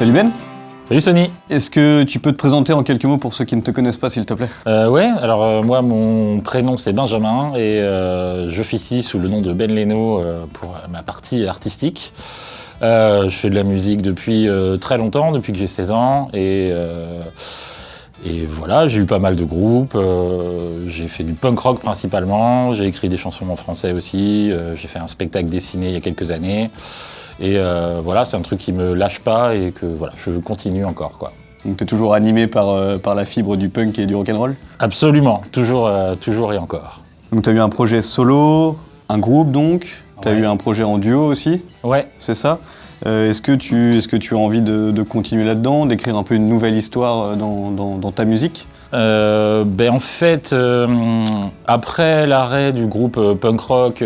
Salut Ben. Salut Sony. Est-ce que tu peux te présenter en quelques mots pour ceux qui ne te connaissent pas, s'il te plaît? Ouais, alors moi mon prénom c'est Benjamin et j'officie sous le nom de Ben Leno pour ma partie artistique. Je fais de la musique depuis très longtemps, depuis que j'ai 16 ans et voilà, j'ai eu pas mal de groupes, j'ai fait du punk rock principalement, j'ai écrit des chansons en français aussi, j'ai fait un spectacle dessiné il y a quelques années. Et voilà, c'est un truc qui me lâche pas et que voilà, je continue encore, quoi. Donc tu es toujours animé par la fibre du punk et du rock'n'roll? Absolument, toujours et encore. Donc tu as eu un projet solo, un groupe donc, tu as eu un projet en duo aussi? Ouais. C'est ça? Est-ce que tu as envie de continuer là-dedans, d'écrire un peu une nouvelle histoire dans ta musique? En fait, après l'arrêt du groupe punk rock,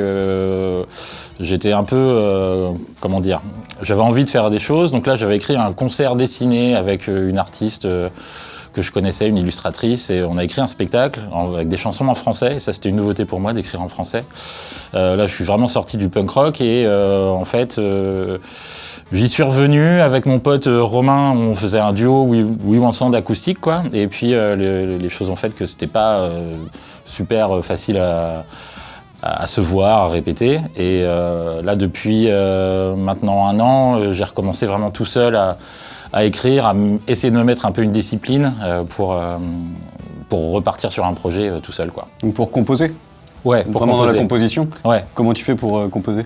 j'étais un peu, comment dire, j'avais envie de faire des choses. Donc là, j'avais écrit un concert dessiné avec une artiste que je connaissais, une illustratrice, et on a écrit un spectacle avec des chansons en français. Et ça, c'était une nouveauté pour moi d'écrire en français. Là, je suis vraiment sorti du punk rock et en fait, j'y suis revenu avec mon pote Romain. On faisait un duo We Want Sound acoustique, quoi. Et puis les choses ont fait que c'était pas super facile à se voir, à répéter. Et là, depuis maintenant 1 an, j'ai recommencé vraiment tout seul à écrire, à essayer de me mettre un peu une discipline pour repartir sur un projet tout seul, quoi. Donc pour composer? Ouais, pour vraiment composer. Dans la composition? Ouais. Comment tu fais pour composer?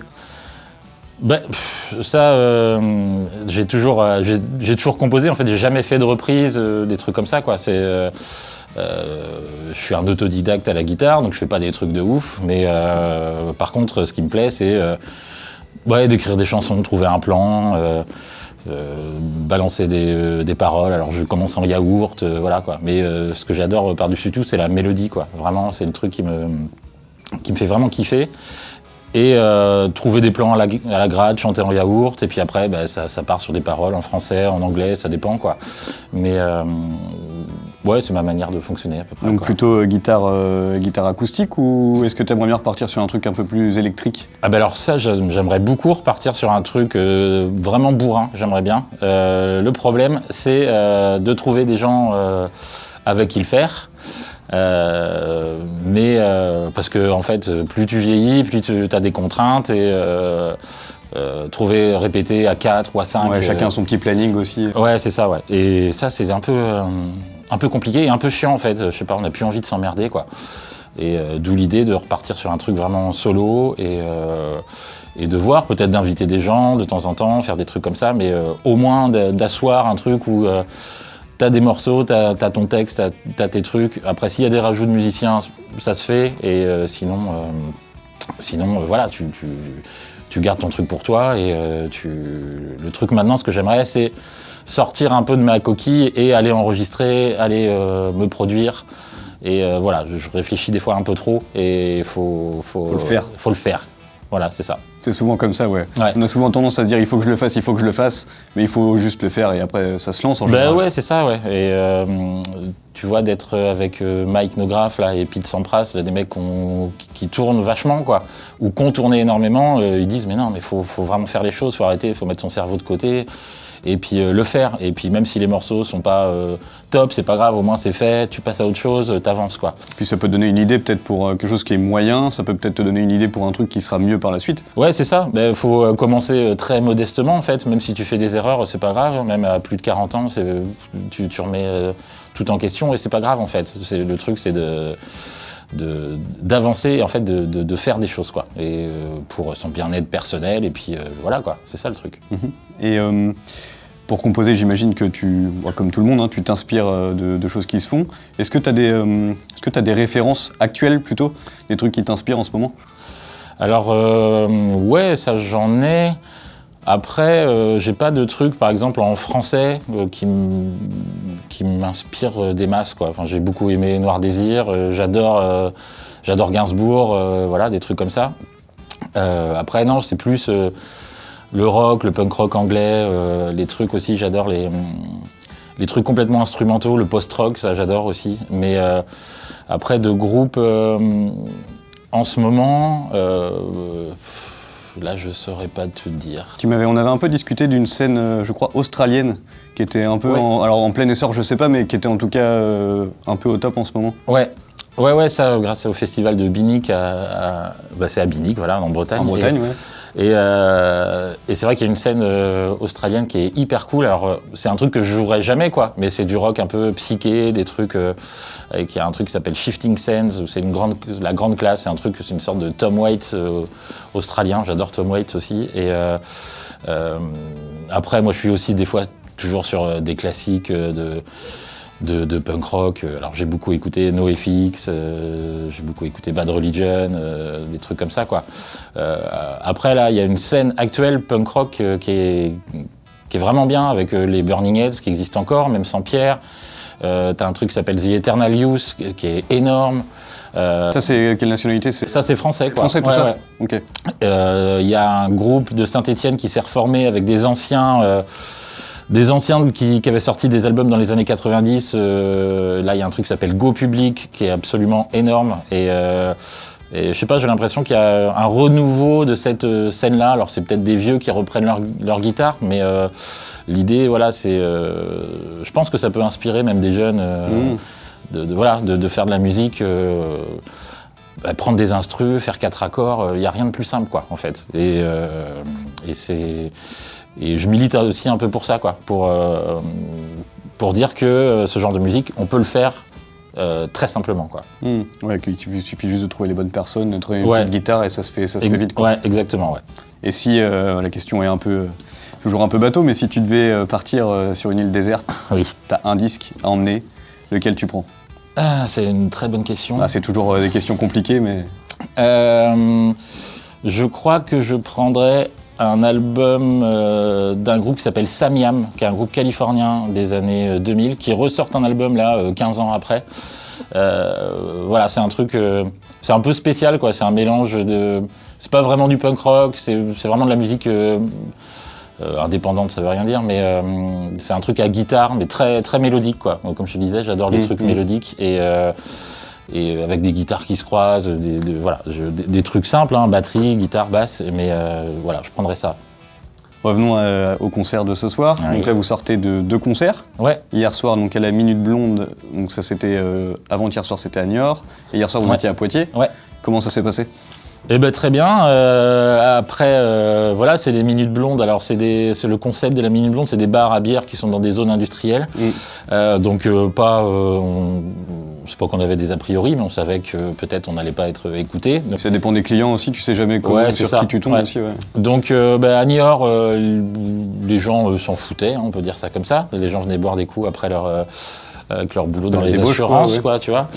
J'ai toujours composé. En fait, j'ai jamais fait de reprise, des trucs comme ça, quoi. Je suis un autodidacte à la guitare, donc je fais pas des trucs de ouf. Mais par contre, ce qui me plaît, c'est d'écrire des chansons, trouver un plan, balancer des paroles. Alors je commence en yaourt, voilà, quoi. Mais ce que j'adore par-dessus tout, c'est la mélodie, quoi. Vraiment, c'est le truc qui me fait vraiment kiffer. Et trouver des plans à la grade, chanter en yaourt, et puis après ça part sur des paroles en français, en anglais, ça dépend, quoi. Mais ouais, c'est ma manière de fonctionner à peu près. Donc quoi. plutôt guitare acoustique, ou est-ce que tu aimerais bien repartir sur un truc un peu plus électrique? Alors ça, j'aimerais beaucoup repartir sur un truc vraiment bourrin, j'aimerais bien. Le problème, c'est de trouver des gens avec qui le faire. Parce que en fait, plus tu vieillis, plus tu as des contraintes et répéter à 4 ou à 5. Ouais, chacun son petit planning aussi. Ouais, c'est ça, ouais. Et ça, c'est un peu compliqué et un peu chiant en fait. Je sais pas, on n'a plus envie de s'emmerder, quoi. Et d'où l'idée de repartir sur un truc vraiment solo et de voir, peut-être d'inviter des gens de temps en temps, faire des trucs comme ça, mais au moins d'asseoir un truc où t'as des morceaux, t'as ton texte, t'as tes trucs. Après, s'il y a des rajouts de musiciens, ça se fait. Et sinon, voilà, tu gardes ton truc pour toi. Et le truc maintenant, ce que j'aimerais, c'est sortir un peu de ma coquille et aller enregistrer, aller me produire. Et voilà, je réfléchis des fois un peu trop et faut le faire. Faut le faire. Voilà, c'est ça. C'est souvent comme ça, ouais. On a souvent tendance à se dire il faut que je le fasse, mais il faut juste le faire et après ça se lance en général. Ouais, c'est ça, ouais. Et tu vois, d'être avec Mike Nograph là, et Pete Sampras, là, des mecs qui tournent vachement, quoi, ou qui ont tourné énormément, ils disent mais non, mais faut vraiment faire les choses, faut arrêter, faut mettre son cerveau de côté. Et puis le faire. Et puis même si les morceaux sont pas top, c'est pas grave, au moins c'est fait, tu passes à autre chose, t'avances, quoi. Puis ça peut te donner une idée peut-être pour quelque chose qui est moyen, ça peut peut-être te donner une idée pour un truc qui sera mieux par la suite. Ouais, c'est ça. Faut commencer très modestement, en fait. Même si tu fais des erreurs, c'est pas grave. Même à plus de 40 ans, tu remets tout en question et c'est pas grave, en fait. Le truc, c'est d'avancer et en fait de faire des choses, quoi. Et pour son bien-être personnel et puis voilà, quoi. C'est ça le truc. Et pour composer, j'imagine que comme tout le monde, hein, tu t'inspires de choses qui se font. Est-ce que tu as des références actuelles plutôt, des trucs qui t'inspirent en ce moment? Alors ouais, ça j'en ai. Après, j'ai pas de trucs, par exemple en français, qui m'inspirent des masses, quoi. Enfin, j'ai beaucoup aimé Noir Désir, j'adore Gainsbourg, voilà, des trucs comme ça. Après, non, c'est plus le rock, le punk rock anglais, les trucs aussi, j'adore les trucs complètement instrumentaux, le post-rock, ça j'adore aussi. Mais après, de groupes en ce moment, Là, je saurais pas te dire. On avait un peu discuté d'une scène, je crois, australienne, qui était un peu, alors en plein essor, je sais pas, mais qui était en tout cas un peu au top en ce moment. Ouais, ça, grâce au festival de Binic, c'est à Binic, voilà, en Bretagne. En Bretagne, ouais. Et c'est vrai qu'il y a une scène australienne qui est hyper cool. Alors, c'est un truc que je jouerais jamais, quoi, mais c'est du rock un peu psyché, des trucs. Il y a un truc qui s'appelle Shifting Sands, où c'est la grande classe, c'est une sorte de Tom Waits australien. J'adore Tom Waits aussi. Et après, moi, je suis aussi des fois toujours sur des classiques de punk rock. Alors j'ai beaucoup écouté NoFX, j'ai beaucoup écouté Bad Religion, des trucs comme ça, quoi. Après là, il y a une scène actuelle punk rock qui est vraiment bien avec les Burning Heads qui existent encore, même sans Pierre. T'as un truc qui s'appelle The Eternal Youth qui est énorme. Ça c'est quelle nationalité? Ça c'est français, quoi. Français tout ça. Ok. Il y a un groupe de Saint-Étienne qui s'est reformé avec des anciens qui avaient sorti des albums dans les années 90. Là, il y a un truc qui s'appelle Go Public, qui est absolument énorme. Et je sais pas, j'ai l'impression qu'il y a un renouveau de cette scène-là. Alors, c'est peut-être des vieux qui reprennent leur guitare, mais l'idée, voilà, c'est... je pense que ça peut inspirer même des jeunes de faire de la musique... prendre des instrus, faire 4 accords, il n'y a rien de plus simple, quoi, en fait. Et je milite aussi un peu pour ça, quoi, pour dire que ce genre de musique, on peut le faire très simplement, quoi. Ouais, qu'il suffit juste de trouver les bonnes personnes, de trouver une petite guitare et ça se fait vite, quoi. Ouais, exactement, ouais. Et si, la question est toujours un peu bateau, mais si tu devais partir sur une île déserte, oui. T'as un disque à emmener, lequel tu prends? Ah, c'est une très bonne question. Ah, c'est toujours des questions compliquées, mais... Je crois que je prendrais un album d'un groupe qui s'appelle Samiam, qui est un groupe californien des années 2000, qui ressort un album là, 15 ans après. Voilà, c'est un truc... c'est un peu spécial, quoi. C'est un mélange de... C'est pas vraiment du punk rock, c'est vraiment de la musique... indépendante, ça veut rien dire, mais c'est un truc à guitare, mais très, très mélodique, quoi. Comme je te disais, j'adore les trucs mélodiques et avec des guitares qui se croisent, des trucs simples, hein, batterie, guitare, basse, mais voilà, je prendrais ça. Revenons au concert de ce soir. Ah, donc là, vous sortez de 2 concerts. Ouais. Hier soir, donc à la Minute Blonde, donc ça c'était avant-hier soir, c'était à Niort, et hier soir vous étiez à Poitiers. Ouais. Comment ça s'est passé? Eh ben très bien. Après, voilà, c'est les Minutes Blondes. Alors c'est le concept de la Minute Blonde, c'est des bars à bière qui sont dans des zones industrielles. Donc c'est pas qu'on avait des a priori, mais on savait que peut-être on n'allait pas être écouté. Donc, ça dépend des clients aussi, tu sais jamais comment, sur qui tu tombes aussi. Ouais. Donc à Niort, les gens s'en foutaient, hein, on peut dire ça comme ça. Les gens venaient boire des coups après avec leur boulot dans les assurances, quoi, tu vois.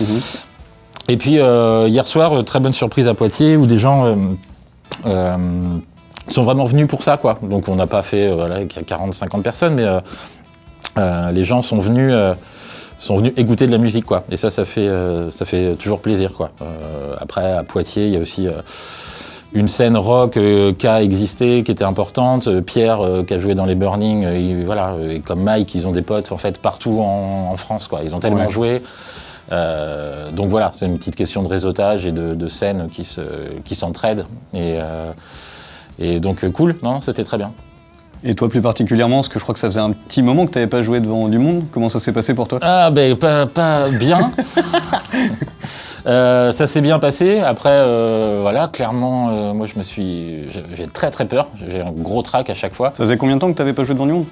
Et puis hier soir, très bonne surprise à Poitiers où des gens sont vraiment venus pour ça, quoi. Donc on n'a pas fait avec 40-50 personnes, mais les gens sont venus écouter de la musique, quoi. Et ça fait toujours plaisir, quoi. Après à Poitiers, il y a aussi une scène rock qui a existé, qui était importante. Pierre qui a joué dans les Burning, et comme Mike, ils ont des potes en fait partout en France, quoi. Ils ont tellement joué. Donc voilà, c'est une petite question de réseautage et de scènes qui s'entraident. Et donc cool, non, c'était très bien. Et toi plus particulièrement, parce que je crois que ça faisait un petit moment que tu n'avais pas joué devant du monde. Comment ça s'est passé pour toi? Ah ben pas bien. Ça s'est bien passé. Après, voilà, clairement, moi j'ai très très peur. J'ai un gros trac à chaque fois. Ça faisait combien de temps que tu n'avais pas joué devant du monde?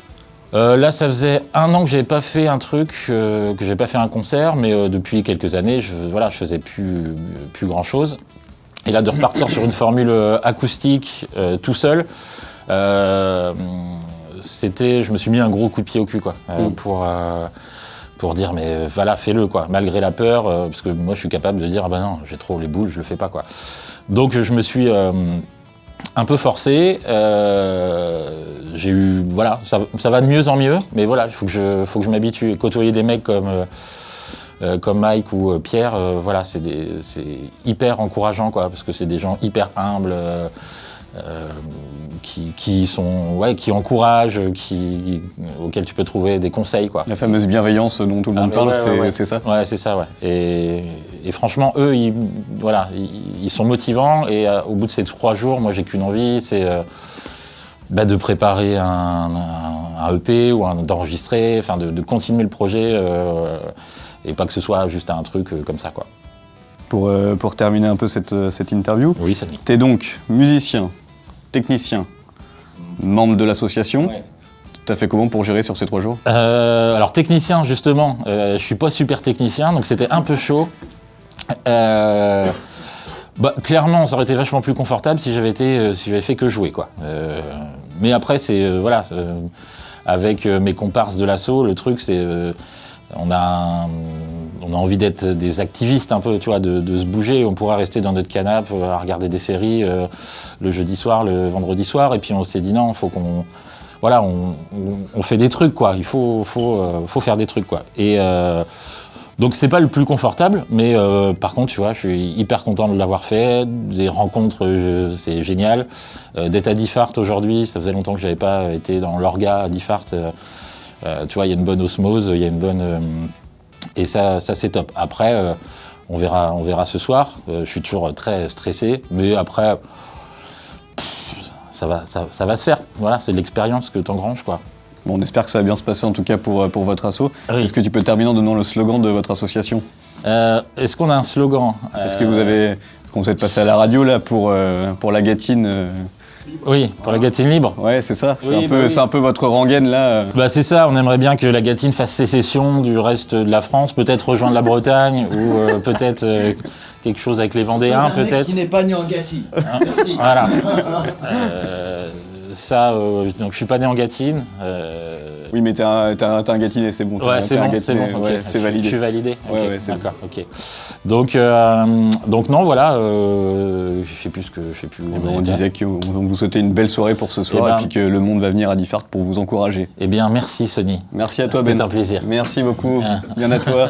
Là, ça faisait 1 an que j'avais pas fait un truc, que j'avais pas fait un concert, mais depuis quelques années, je faisais plus grand chose. Et là, de repartir sur une formule acoustique tout seul, je me suis mis un gros coup de pied au cul, quoi, pour dire mais voilà, fais-le, quoi, malgré la peur, parce que moi, je suis capable de dire ah ben non, j'ai trop les boules, je le fais pas, quoi. Donc, je me suis un peu forcé. J'ai eu, voilà, ça va de mieux en mieux, mais voilà, il faut que je m'habitue. Côtoyer des mecs comme Mike ou Pierre, voilà, c'est hyper encourageant, quoi, parce que c'est des gens hyper humbles, qui encouragent, auxquels tu peux trouver des conseils, quoi. La fameuse bienveillance dont tout le monde parle, c'est ça. Ouais, c'est ça, ouais. et franchement, eux, ils sont motivants. Et au bout de ces 3 jours, moi, j'ai qu'une envie, c'est de préparer un EP ou d'enregistrer, enfin de continuer le projet et pas que ce soit juste un truc comme ça, quoi. Pour terminer un peu cette interview, Oui, ça dit. tu es donc musicien, technicien, membre de l'association. Ouais. Tu as fait comment pour gérer sur ces 3 jours? Alors technicien, justement, je suis pas super technicien, donc c'était un peu chaud. Clairement, ça aurait été vachement plus confortable si j'avais fait que jouer, quoi. Mais après, c'est avec mes comparses de l'assaut, le truc, c'est on a envie d'être des activistes un peu, tu vois, de se bouger. On pourra rester dans notre canapé à regarder des séries le jeudi soir, le vendredi soir, et puis on s'est dit non, il faut qu'on on fait des trucs, quoi. Il faut faire des trucs, quoi. Et donc c'est pas le plus confortable, mais par contre, tu vois, je suis hyper content de l'avoir fait. Des rencontres, c'est génial. D'être à Diffart aujourd'hui, ça faisait longtemps que j'avais pas été dans l'orga à Diffart. Tu vois, il y a une bonne osmose, il y a une bonne et ça c'est top. Après, on verra ce soir. Je suis toujours très stressé, mais après. Ça va se faire. Voilà, c'est de l'expérience que tu engranges, quoi. Bon, on espère que ça va bien se passer en tout cas pour votre asso. Oui. Est-ce que tu peux terminer en donnant le slogan de votre association? Est-ce qu'on a un slogan? Est-ce que qu'on vous êtes passé à la radio là pour la Gatine Oui, pour la Gatine libre. Ouais, c'est ça. Oui, C'est un peu votre rengaine là. C'est ça, on aimerait bien que la Gatine fasse sécession du reste de la France, peut-être rejoindre la Bretagne ou peut-être quelque chose avec les Vendéens, peut-être. Qui n'est pas né en Gâtine. Merci. Voilà. Donc je suis pas né en Gâtine. Oui, mais t'as un Gâtinais, c'est bon. Ouais, c'est bon, ok. Ouais, c'est validé. Je suis validé. Ouais, Ok, ouais, c'est d'accord, ok. Donc non, voilà, je sais plus ce que je sais plus. Où On disait qu'on vous souhaitait une belle soirée pour ce soir et puis que le monde va venir à Diffart pour vous encourager. Eh bien, merci Sony. Merci à toi Ben. C'était un plaisir. Merci beaucoup. Bien à toi.